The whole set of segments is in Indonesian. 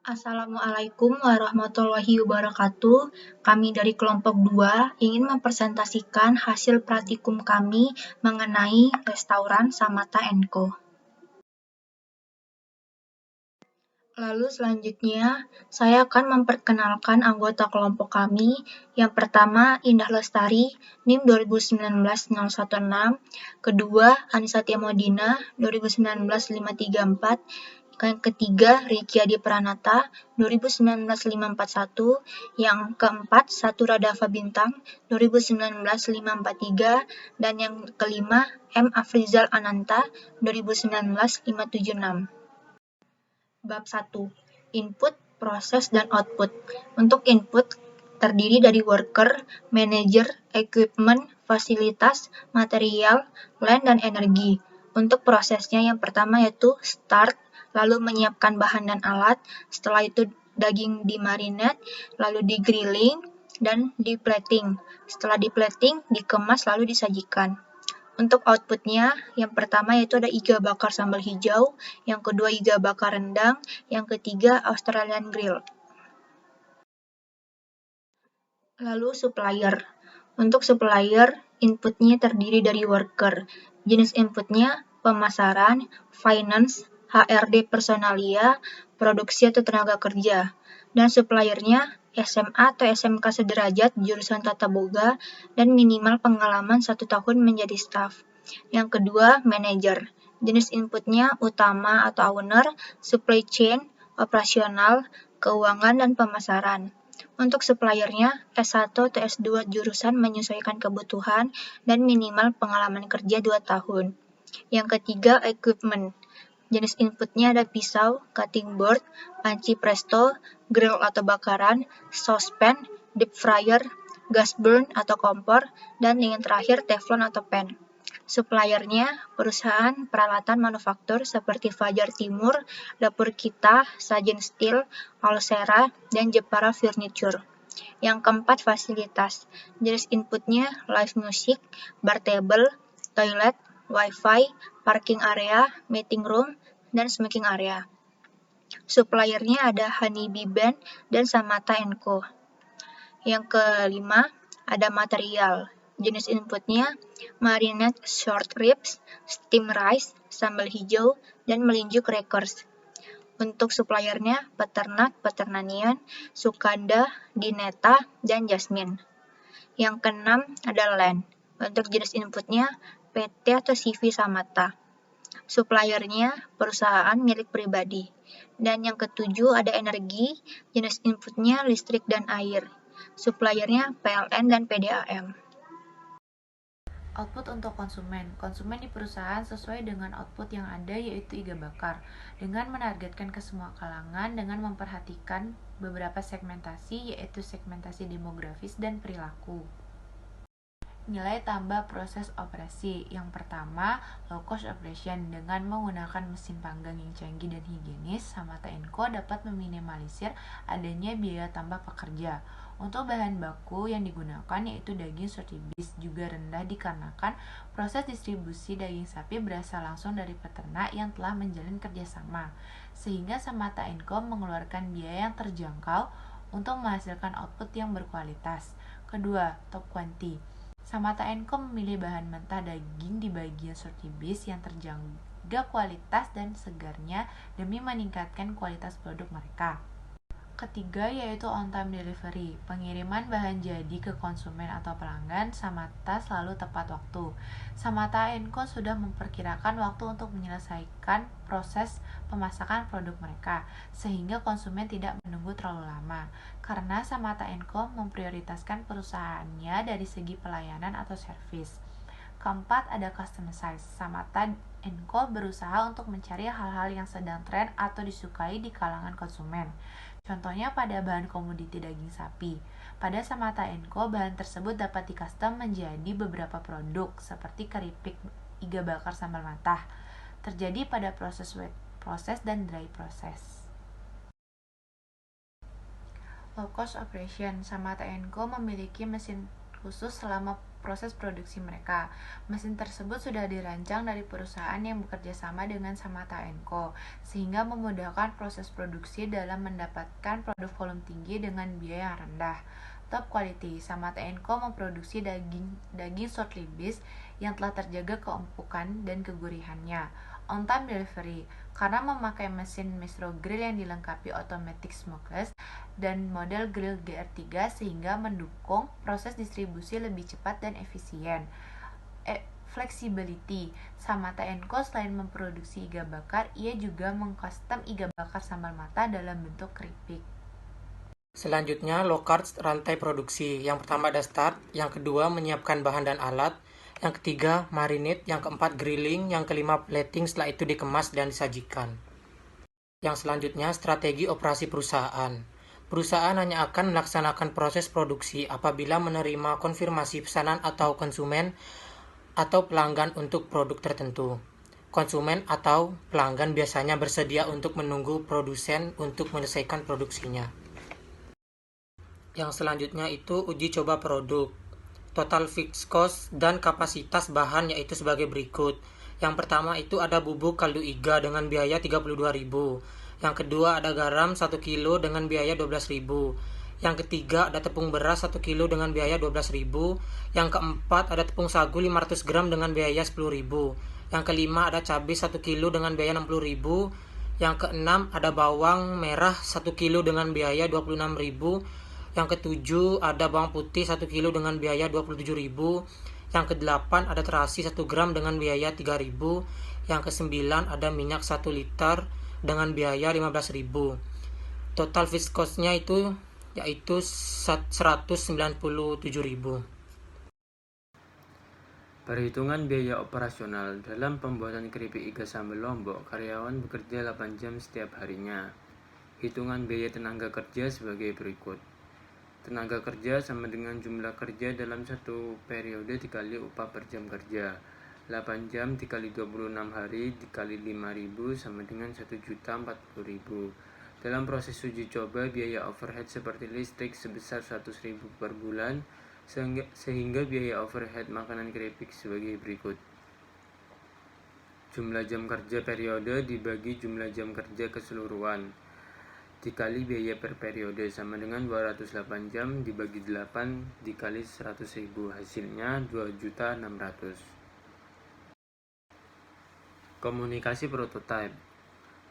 Assalamualaikum warahmatullahi wabarakatuh. Kami dari kelompok 2 ingin mempresentasikan hasil praktikum kami mengenai restoran Samata & Co. Lalu selanjutnya, saya akan memperkenalkan anggota kelompok kami. Yang pertama, Indah Lestari, NIM 2019-016. Kedua, Anissa Tiamodina, 2019-534. Yang ketiga, Ricky Adi Pranata, 2019-541. Yang keempat, Satura Dava Bintang, 2019-543. Dan yang kelima, M. Afrizal Ananta, 2019-576. Bab 1. Input, proses, dan output. Untuk input, terdiri dari worker, manager, equipment, fasilitas, material, land, dan energi. Untuk prosesnya yang pertama yaitu start, lalu menyiapkan bahan dan alat, setelah itu daging dimarinate, lalu di grilling, dan di plating. Setelah di plating, dikemas lalu disajikan. Untuk outputnya, yang pertama yaitu ada iga bakar sambal hijau, yang kedua iga bakar rendang, yang ketiga Australian grill. Lalu supplier. Untuk supplier, inputnya terdiri dari worker. Jenis inputnya pemasaran, finance, HRD personalia, produksi atau tenaga kerja. Dan suppliernya SMA atau SMK sederajat jurusan tata boga dan minimal pengalaman 1 tahun menjadi staff. Yang kedua, manager. Jenis inputnya utama atau owner, supply chain, operasional, keuangan, dan pemasaran. Untuk suppliernya S1 atau S2 jurusan menyesuaikan kebutuhan dan minimal pengalaman kerja 2 tahun. Yang ketiga, equipment. Jenis inputnya ada pisau, cutting board, panci presto, grill atau bakaran, saucepan, deep fryer, gas burn atau kompor, dan yang terakhir teflon atau pan. Suppliernya perusahaan peralatan manufaktur seperti Fajar Timur, Dapur Kita, Sajen Steel, Alsera, dan Jepara Furniture. Yang keempat, fasilitas. Jenis inputnya live music, bar table, toilet, wifi, parking area, meeting room, dan smoking area. Suppliernya ada Honeybee Band dan Samata & Co. Yang kelima, ada material. Jenis inputnya marinade short ribs, steam rice, sambal hijau, dan melinju crackers. Untuk suppliernya peternak, Peternanian, Sukanda, Dineta, dan Jasmine. Yang keenam ada land. Untuk jenis inputnya PT atau CV Samata. Suppliernya perusahaan milik pribadi. Dan yang ketujuh ada energi, jenis inputnya listrik dan air. Suppliernya PLN dan PDAM. Output untuk konsumen. Konsumen di perusahaan sesuai dengan output yang ada yaitu iga bakar dengan menargetkan ke semua kalangan dengan memperhatikan beberapa segmentasi yaitu segmentasi demografis dan perilaku. Nilai tambah proses operasi. Yang pertama, low cost operation. Dengan menggunakan mesin panggang yang canggih dan higienis, Samata & Co dapat meminimalisir adanya biaya tambah pekerja. Untuk bahan baku yang digunakan yaitu daging sothebis juga rendah dikarenakan proses distribusi daging sapi berasal langsung dari peternak yang telah menjalin kerjasama, sehingga Samata & Co mengeluarkan biaya yang terjangkau untuk menghasilkan output yang berkualitas. Kedua, top quality. Samata & Co memilih bahan mentah daging di bagian sothebis yang terjaga kualitas dan segarnya demi meningkatkan kualitas produk mereka. Ketiga yaitu on time delivery. Pengiriman bahan jadi ke konsumen atau pelanggan Samata selalu tepat waktu. Samata & Co sudah memperkirakan waktu untuk menyelesaikan proses pemasakan produk mereka sehingga konsumen tidak menunggu terlalu lama. Karena Samata & Co memprioritaskan perusahaannya dari segi pelayanan atau servis. Keempat ada customer size. Samata & Co berusaha untuk mencari hal-hal yang sedang tren atau disukai di kalangan konsumen. Contohnya pada bahan komoditi daging sapi. Pada Samata & Co, bahan tersebut dapat di-custom menjadi beberapa produk seperti keripik iga bakar sambal matah. Terjadi pada proses wet proses dan dry proses. Low cost operation. Samata & Co memiliki mesin khusus selama proses produksi mereka. Mesin tersebut sudah dirancang dari perusahaan yang bekerja sama dengan Samata & Co, sehingga memudahkan proses produksi dalam mendapatkan produk volume tinggi dengan biaya yang rendah. Top quality, Samata & Co memproduksi daging short ribs yang telah terjaga keempukan dan kegurihannya. On time delivery, karena memakai mesin Maestro Grill yang dilengkapi automatic smokeless dan model grill GR3 sehingga mendukung proses distribusi lebih cepat dan efisien. Flexibility, Samata & Co selain memproduksi iga bakar, ia juga mengcustom iga bakar sambal mata dalam bentuk keripik. Selanjutnya, low carb rantai produksi. Yang pertama ada start, yang kedua menyiapkan bahan dan alat, yang ketiga marinate, yang keempat grilling, yang kelima plating, setelah itu dikemas dan disajikan. Yang selanjutnya strategi operasi perusahaan. Perusahaan hanya akan melaksanakan proses produksi apabila menerima konfirmasi pesanan atau konsumen atau pelanggan untuk produk tertentu. Konsumen atau pelanggan biasanya bersedia untuk menunggu produsen untuk menyelesaikan produksinya. Yang selanjutnya itu uji coba produk. Total fixed cost dan kapasitas bahan yaitu sebagai berikut. Yang pertama itu ada bubuk kaldu iga dengan biaya 32.000. Yang kedua ada garam 1 kilo dengan biaya 12.000. Yang ketiga ada tepung beras 1 kilo dengan biaya 12.000. Yang keempat ada tepung sagu 500 gram dengan biaya 10.000. Yang kelima ada cabai 1 kilo dengan biaya 60.000. Yang keenam ada bawang merah 1 kilo dengan biaya 26.000. Yang ketujuh ada bawang putih 1 kilo dengan biaya 27.000. Yang kedelapan ada terasi 1 gram dengan biaya 3.000. Yang kesembilan ada minyak 1 liter dengan biaya 15.000. Total fixed cost-nya itu yaitu 197.000. Perhitungan biaya operasional. Dalam pembuatan keripik iga sambal Lombok, karyawan bekerja 8 jam setiap harinya. Hitungan biaya tenaga kerja sebagai berikut. Tenaga kerja sama dengan jumlah kerja dalam satu periode dikali upah per jam kerja. 8 jam dikali 26 hari dikali 5.000 sama dengan 1.040.000. Dalam proses uji coba, biaya overhead seperti listrik sebesar 100.000 per bulan, sehingga biaya overhead makanan keripik sebagai berikut. Jumlah jam kerja periode dibagi jumlah jam kerja keseluruhan dikali biaya per periode sama dengan 208 jam dibagi 8 dikali 100.000, hasilnya 2.600.000. Komunikasi prototipe.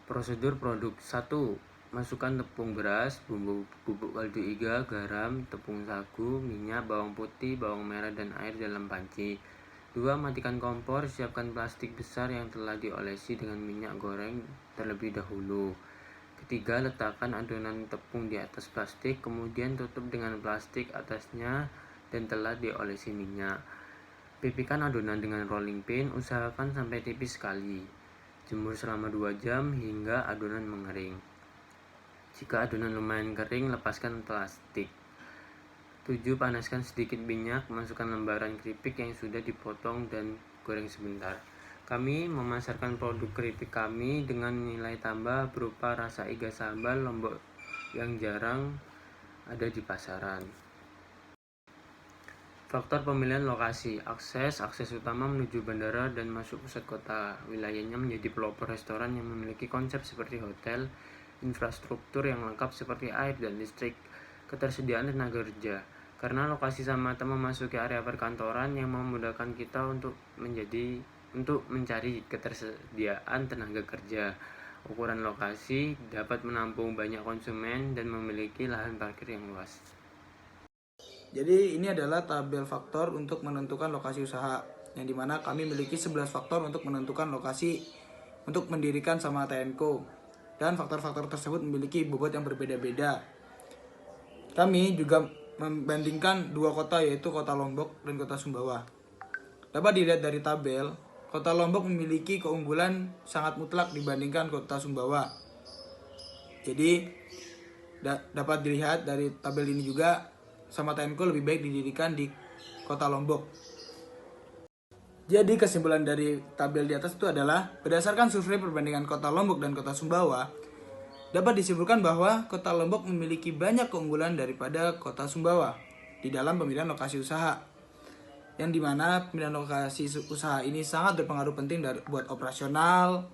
Prosedur produk. 1. Masukkan tepung beras, bubuk kaldu iga, garam, tepung sagu, minyak, bawang putih, bawang merah, dan air dalam panci. 2. Matikan kompor, siapkan plastik besar yang telah diolesi dengan minyak goreng terlebih dahulu. Ketiga, letakkan adonan tepung di atas plastik, kemudian tutup dengan plastik atasnya dan telah diolesi minyak. Pipihkan adonan dengan rolling pin, usahakan sampai tipis sekali. Jemur selama 2 jam hingga adonan mengering. Jika adonan lumayan kering, lepaskan plastik. 7. Panaskan sedikit minyak, masukkan lembaran keripik yang sudah dipotong dan goreng sebentar. Kami memasarkan produk keripik kami dengan nilai tambah berupa rasa iga sambal Lombok yang jarang ada di pasaran. Faktor pemilihan lokasi. Akses utama menuju bandara dan masuk pusat kota. Wilayahnya menjadi pelopor restoran yang memiliki konsep seperti hotel, infrastruktur yang lengkap seperti air dan listrik, ketersediaan tenaga kerja. Karena lokasi Samata memasuki area perkantoran yang memudahkan kita untuk mencari ketersediaan tenaga kerja. Ukuran lokasi dapat menampung banyak konsumen dan memiliki lahan parkir yang luas. Jadi ini adalah tabel faktor untuk menentukan lokasi usaha, yang dimana kami memiliki 11 faktor untuk menentukan lokasi untuk mendirikan Samata & Co. Dan faktor-faktor tersebut memiliki bobot yang berbeda-beda. Kami juga membandingkan dua kota, yaitu kota Lombok dan kota Sumbawa. Dapat dilihat dari tabel, kota Lombok memiliki keunggulan sangat mutlak dibandingkan kota Sumbawa. Jadi dapat dilihat dari tabel ini juga, Samata & Co lebih baik didirikan di kota Lombok. Jadi kesimpulan dari tabel di atas itu adalah, berdasarkan survei perbandingan kota Lombok dan kota Sumbawa, dapat disimpulkan bahwa kota Lombok memiliki banyak keunggulan daripada kota Sumbawa. di dalam pemilihan lokasi usaha, yang dimana pemilihan lokasi usaha ini sangat berpengaruh penting buat operasional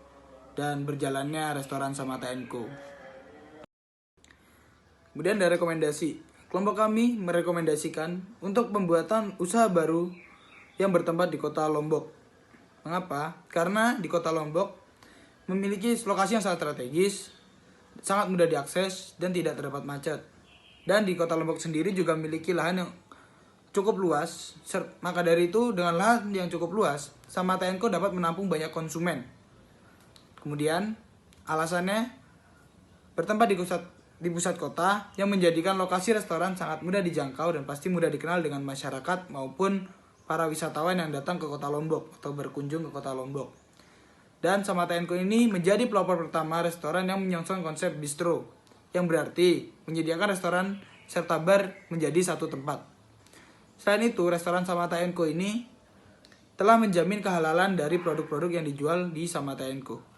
dan berjalannya restoran Samata & Co. Kemudian dari rekomendasi, kelompok kami merekomendasikan untuk pembuatan usaha baru yang bertempat di kota Lombok. Mengapa? Karena di kota Lombok memiliki lokasi yang sangat strategis, sangat mudah diakses, dan tidak terdapat macet. Dan di kota Lombok sendiri juga memiliki lahan yang cukup luas. Maka dari itu, dengan lahan yang cukup luas, Samata & Co dapat menampung banyak konsumen. Kemudian, alasannya bertempat di pusat kota yang menjadikan lokasi restoran sangat mudah dijangkau dan pasti mudah dikenal dengan masyarakat maupun para wisatawan yang datang ke kota Lombok atau berkunjung ke kota Lombok. Dan Samata & Co ini menjadi pelopor pertama restoran yang menyongsong konsep bistro, yang berarti menyediakan restoran serta bar menjadi satu tempat. Selain itu, restoran Samata & Co ini telah menjamin kehalalan dari produk-produk yang dijual di Samata & Co.